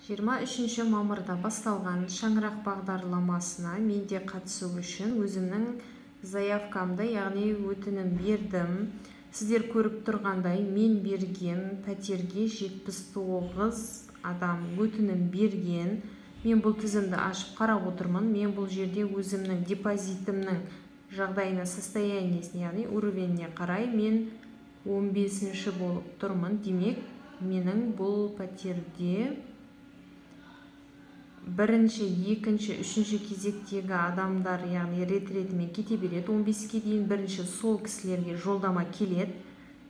23 мамырда басталған шаңырақ бағдарламасына менде қатысу үшін өзімнің заявкамды, яғни өтінім бердім. Сіздер көріп тұрғандай, мен берген пәтерге 79 адам өтінім берген. Мен бұл тізімді ашып қарап отырмын. Мен бұл жерде өзімнің депозитімнің жағдайына, состояниесіне, яғни уровеніне қарай мен 15-ші болып тұрмын. Демек, менің бұл пәтерде бірінші, екінші, үшінші кезектегі адамдар, яғни ретімен кете береді. 15-ке дейін бірінші сол кісілерге жолдама келеді,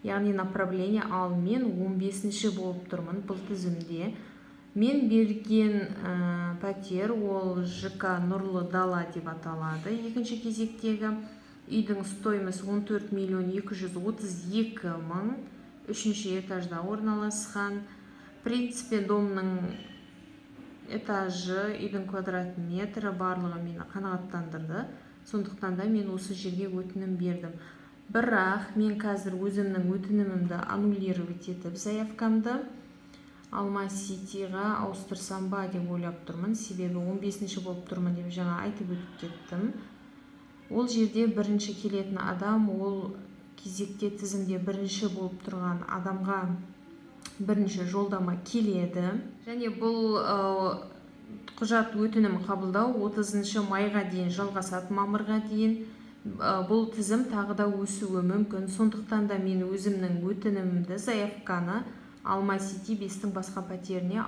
яғни направление, ал мен 15-ші болып тұрмын бұл тізімде. Мен берген пәтер ол ЖК Нұрлы Дала деп аталады. Екінші кезектегі үйдің стоимосы 14 миллион 232 мың, үшінші этажда орналасқан. В принципе, домның этажы, үйдің квадрат метрі барлығы мені қанағаттандырды. Сондықтан да мен осы жерге өтінім бердім. Бірақ мен қазір өзімнің өтінімімді аннулировать етіп, заявкамды Алма-Ситиға ауыстырсам ба деп ойлап тұрмын. Себебі 15-ші болып тұрмын деп жаңа айтып өтіп кеттім. Ол жерде бірінші келетін адам, ол кезекте тізімде бірінші болып тұрған адамға бірінші жолдама келеді. Және бұл құжат өтінім қабылдау 30 майға дейін жалғасады, мамырға дейін. Бұл тізім тағы да өсуі мүмкін. Сондықтан да мен өзімнің өтінімімді, заявканы Алма-Сити 5-тің басқа пәтеріне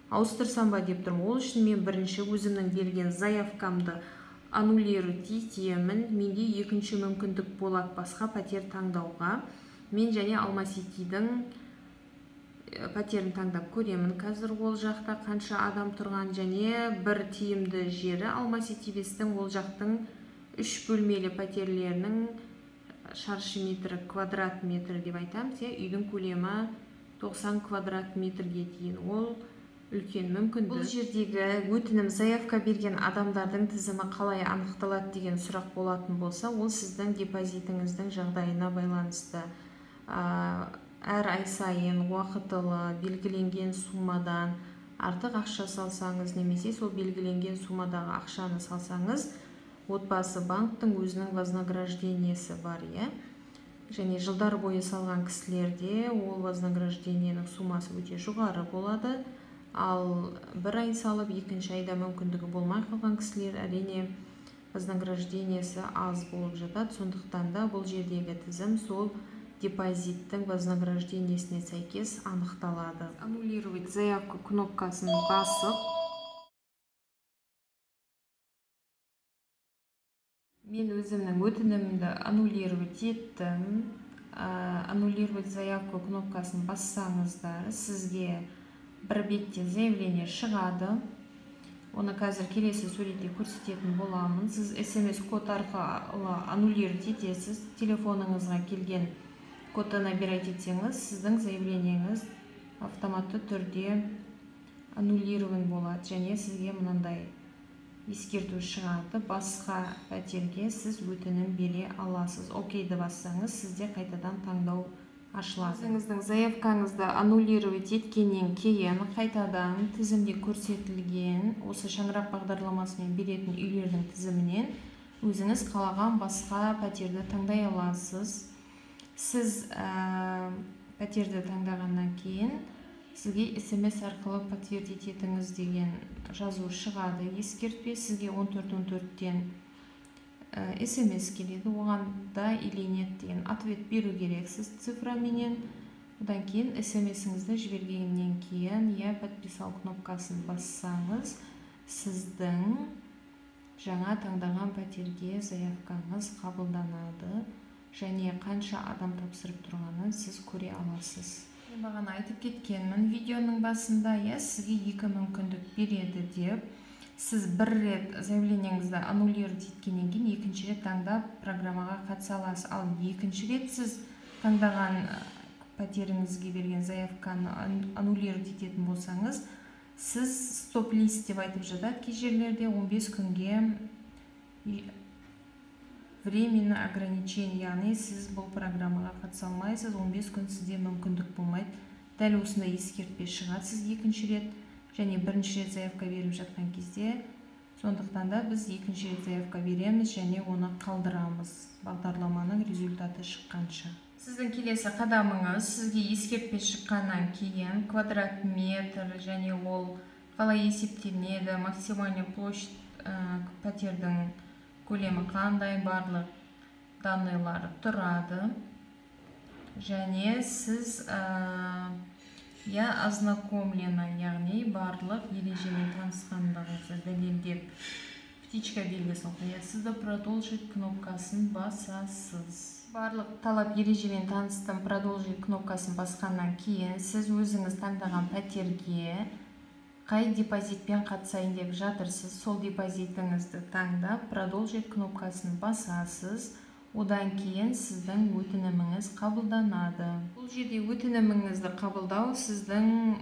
ауыстырсам ба деп тұрмын. Ол үшін мен бірінші өзімнің берген заявкамды аннулировать етемін. Менде екінші мүмкіндік болады басқа пәтер таңдауға. Мен және Алма-Ситидің пәтерін таңдап көремін. Қазір ол жақта қанша адам тұрған, және бір тиімді жері Алма-Сити 5-тің ол жақтың 3 бөлмелі пәтерлерінің шаршы метрі, квадрат метр деп айтамыз. Үйдің көлемі 90 квадрат метрге дейін. Ол үлкен мүмкіндік. Бұл жердегі өтінім, заявка берген адамдардың тізімі қалай анықталады деген сұрақ болатын болса, ол сіздің депозитіңіздің жағдайына байланысты. Әр ай сайын уақытылы белгіленген суммадан артық ақша салсаңыз, немесе сол белгіленген суммадағы ақшаны салсаңыз, отбасы банктың өзінің вознаграждениесі бар, және жылдар бойы салған кісілерде ол вознаграждениенің суммасы өте жоғары болады. Ал бір ай салып, екінші айда мүмкіндігі болмай қалған кісілер әрине вознаграждениесі аз болып жатады. Сондықтан да бұл жердегі тізім сол депозиттің вознаграждениесіне сәйкес анықталады. Аннулировать заявку кнопкасын басып, мен өзімнің өтінімімді аннулировать еттім. Аннулировать заявку кнопкасын бассаңыздар, сізге бір бетте заявление шығады. Оны қазір келесі суретте көрсететін боламын. Сіз SMS-код арқылы аннулировать етесіз. Телефоныңызға келген кодты набирать етсеңіз, сіздің заявлениеңіз автоматты түрде аннулирован болады, және сізге мынандай ескерту шығады: басқа пәтерге сіз өтінім бере аласыз. Окейді бассаңыз, сізде қайтадан таңдау ашылады. Өзіңіздің заявкаңызды аннулировать еткеннен кейін қайтадан тізімде көрсетілген осы шаңырақ бағдарламасымен беретін үйлердің тізімінен өзіңіз қалаған басқа пәтерді таңдай аласыз. Сіз пәтерді таңдағаннан кейін сізге SMS арқылы подтвердить етіңіз деген жазу шығады. Ескертпе, сізге 1414-тен SMS келеді. Оған да или нет деген ответ беру керексіз цифраменен. Одан кейін SMS-іңізді жібергеннен кейін подписал кнопкасын бассаңыз, сіздің жаңа таңдаған пәтерге заявкаңыз қабылданады, және қанша адам тапсырып тұрғанын сіз көре аласыз. Мен бағана айтып кеткенмін видеоның басында, сізге екі мүмкіндік береді деп. Сіз бір рет заявлениеңізді аннулировать еткеннен кейін екінші рет таңдап программаға қатыса аласыз. Ал екінші рет сіз таңдаған пәтеріңізге берген заявканы аннулировать ететін болсаңыз, сіз стоп-лист деп айтып жатады кей жерлерде, 15 күнге временно ограничение, яғни сіз бұл программаға қатыса алмайсыз, 15 күн сізде мүмкіндік болмайды. Дәл осындай ескертпе шығады, сіз екінші рет және бірінші рет заявка беріп жатқан кезде, сондықтан да біз екінші рет заявка береміз және оны қалдырамыз бағдарламаның результаты шыққанша. Сіздің келесі қадамыңыз, сізге ескертпе шыққаннан кейін квадрат метр және ол қалай есептелінеді, максимальный площадь пәтердің көлемі қандай, барлық данныйлар тұрады. Және сіз ознакомлена, яғни барлық ережемен танысқандығыңызды дәлелдеп птичка белгісін қоясыз да продолжить кнопкасын басасыз. Барлық талап ережемен таныстым, продолжить кнопкасын басқаннан кейін сіз өзіңіз таңдаған пәтерге қай депозитпен қатысайын деп жатырсыз, сол депозитіңізді таңдап продолжить кнопкасын басасыз. Одан кейін сіздің өтініміңіз қабылданады. Бұл жерде өтініміңізді қабылдау сіздің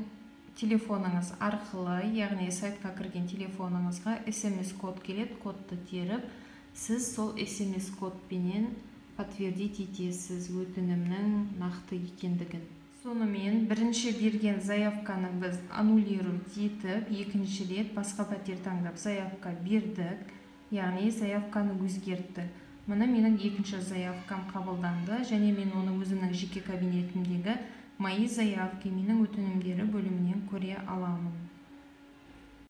телефоныңыз арқылы, яғни сайтқа кірген телефоныңызға SMS код келеді, кодты теріп, сіз сол SMS кодпенен подтвердить етесіз өтінімнің нақты екендігін. Сонымен бірінші берген заявканы біз аннулировать етіп, екінші рет басқа пәтер таңдап заявка бердік, яғни заявканы өзгерттік. Мына менің екінші заявкам қабылданды және мен оны өзімнің жеке кабинетімдегі мои заявки, менің өтінімдері бөлімінен көре аламын.